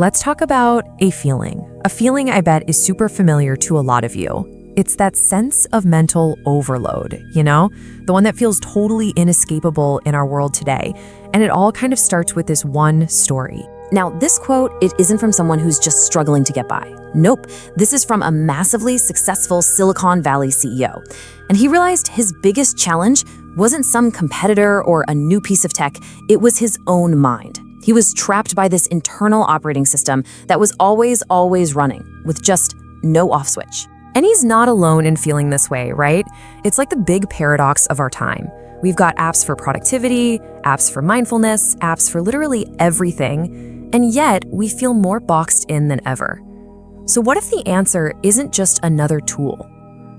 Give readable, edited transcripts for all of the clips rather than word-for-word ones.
let's talk about a feeling. A feeling I bet is super familiar to a lot of you. It's that sense of mental overload, the one that feels totally inescapable in our world today. And it all kind of starts with this one story. Now, this quote, it isn't from someone who's just struggling to get by. Nope, this is from a massively successful Silicon Valley CEO. And he realized his biggest challenge wasn't some competitor or a new piece of tech, it was his own mind. He was trapped by this internal operating system that was always running, with just no off switch. And he's not alone in feeling this way, right? It's like the big paradox of our time. We've got apps for productivity, apps for mindfulness, apps for literally everything, and yet we feel more boxed in than ever. So what if the answer isn't just another tool?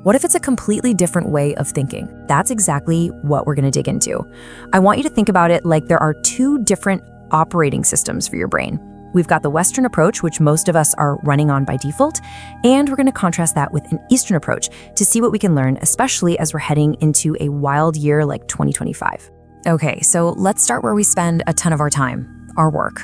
What if it's a completely different way of thinking? That's exactly what we're going to dig into. I want you to think about it like there are two different operating systems for your brain. We've got the Western approach, which most of us are running on by default, and we're going to contrast that with an Eastern approach to see what we can learn, especially as we're heading into a wild year like 2025. Okay, so let's start where we spend a ton of our time, our work.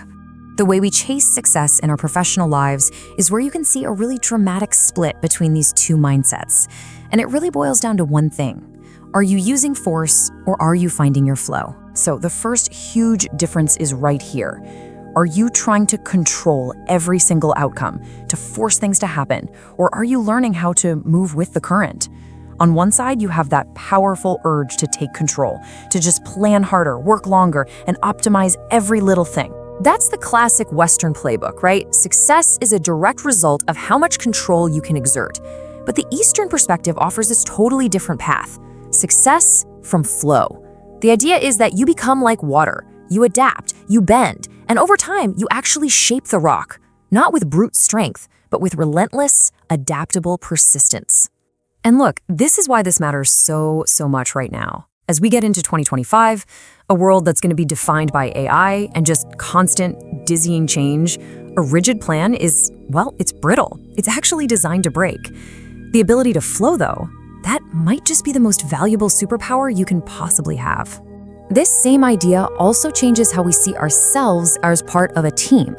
The way we chase success in our professional lives is where you can see a really dramatic split between these two mindsets. And it really boils down to one thing. Are you using force or are you finding your flow? So the first huge difference is right here. Are you trying to control every single outcome, to force things to happen, or are you learning how to move with the current? On one side, you have that powerful urge to take control, to just plan harder, work longer, and optimize every little thing. That's the classic Western playbook, right? Success is a direct result of how much control you can exert. But the Eastern perspective offers this totally different path. Success from flow. The idea is that you become like water. You adapt, you bend, and over time, you actually shape the rock, not with brute strength, but with relentless, adaptable persistence. And look, this is why this matters so much right now. As we get into 2025, a world that's going to be defined by AI and just constant, dizzying change, a rigid plan is, well, it's brittle. It's actually designed to break. The ability to flow, though, that might just be the most valuable superpower you can possibly have. This same idea also changes how we see ourselves as part of a team.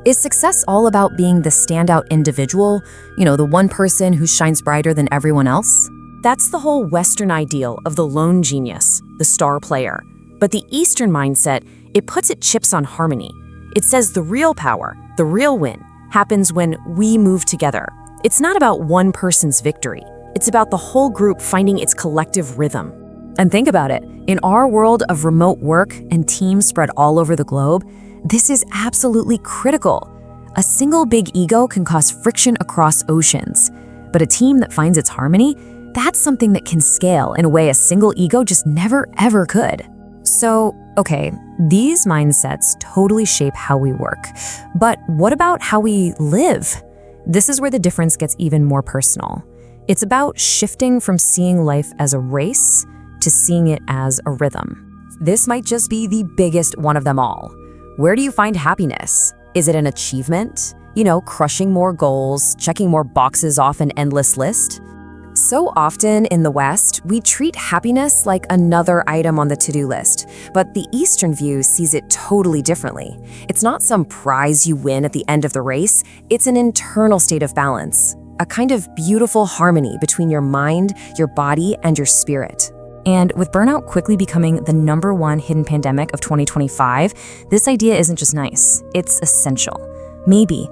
Is success all about being the standout individual, the one person who shines brighter than everyone else? That's the whole Western ideal of the lone genius, the star player. But the Eastern mindset, it puts its chips on harmony. It says the real power, the real win, happens when we move together. It's not about one person's victory. It's about the whole group finding its collective rhythm. And think about it, in our world of remote work and teams spread all over the globe, this is absolutely critical. A single big ego can cause friction across oceans, but a team that finds its harmony, that's something that can scale in a way a single ego just never ever could. So, okay, these mindsets totally shape how we work, but what about how we live? This is where the difference gets even more personal. It's about shifting from seeing life as a race to seeing it as a rhythm. This might just be the biggest one of them all. Where do you find happiness? Is it an achievement? Crushing more goals, checking more boxes off an endless list? So often in the West, we treat happiness like another item on the to-do list, but the Eastern view sees it totally differently. It's not some prize you win at the end of the race, it's an internal state of balance, a kind of beautiful harmony between your mind, your body, and your spirit. And with burnout quickly becoming the #1 hidden pandemic of 2025, this idea isn't just nice, it's essential. Maybe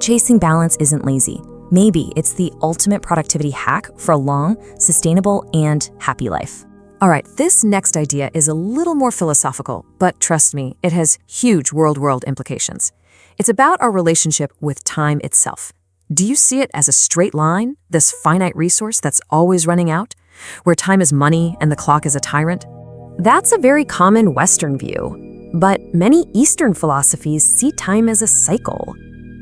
chasing balance isn't lazy. Maybe it's the ultimate productivity hack for a long, sustainable, and happy life. All right, this next idea is a little more philosophical, but trust me, it has huge world implications. It's about our relationship with time itself. Do you see it as a straight line, this finite resource that's always running out, where time is money and the clock is a tyrant? That's a very common Western view, but many Eastern philosophies see time as a cycle.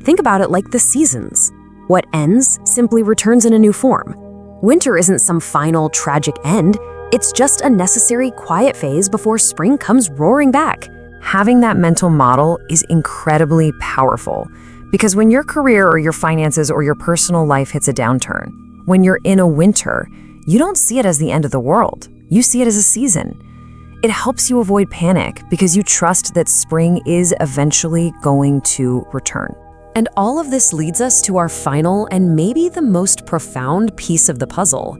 Think about it like the seasons. What ends simply returns in a new form. Winter isn't some final tragic end, it's just a necessary quiet phase before spring comes roaring back. Having that mental model is incredibly powerful, because when your career or your finances or your personal life hits a downturn, when you're in a winter, you don't see it as the end of the world. You see it as a season. It helps you avoid panic because you trust that spring is eventually going to return. And all of this leads us to our final and maybe the most profound piece of the puzzle.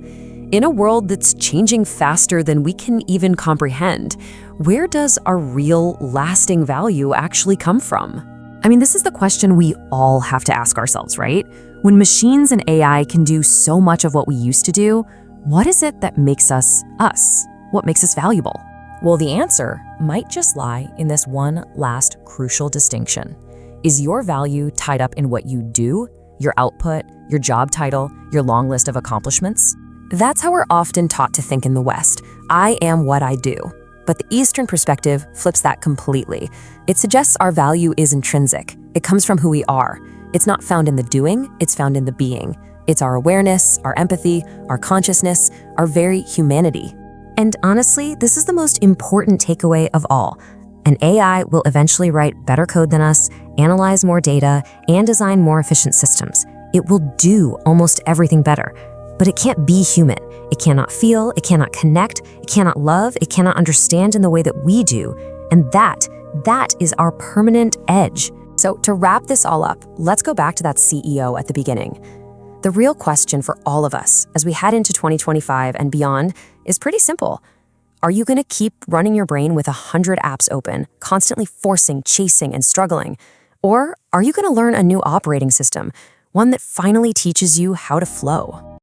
In a world that's changing faster than we can even comprehend, where does our real, lasting value actually come from? I mean, this is the question we all have to ask ourselves, right? When machines and AI can do so much of what we used to do, what is it that makes us us? What makes us valuable? Well, the answer might just lie in this one last crucial distinction. Is your value tied up in what you do, your output, your job title, your long list of accomplishments? That's how we're often taught to think in the West. I am what I do. But the Eastern perspective flips that completely. It suggests our value is intrinsic. It comes from who we are. It's not found in the doing, it's found in the being. It's our awareness, our empathy, our consciousness, our very humanity. And honestly, this is the most important takeaway of all. An AI will eventually write better code than us, analyze more data, and design more efficient systems. It will do almost everything better. But it can't be human. It cannot feel, it cannot connect, it cannot love, it cannot understand in the way that we do. And that is our permanent edge. So to wrap this all up, let's go back to that CEO at the beginning. The real question for all of us as we head into 2025 and beyond is pretty simple. Are you going to keep running your brain with 100 apps open, constantly forcing, chasing, and struggling? Or are you going to learn a new operating system, one that finally teaches you how to flow?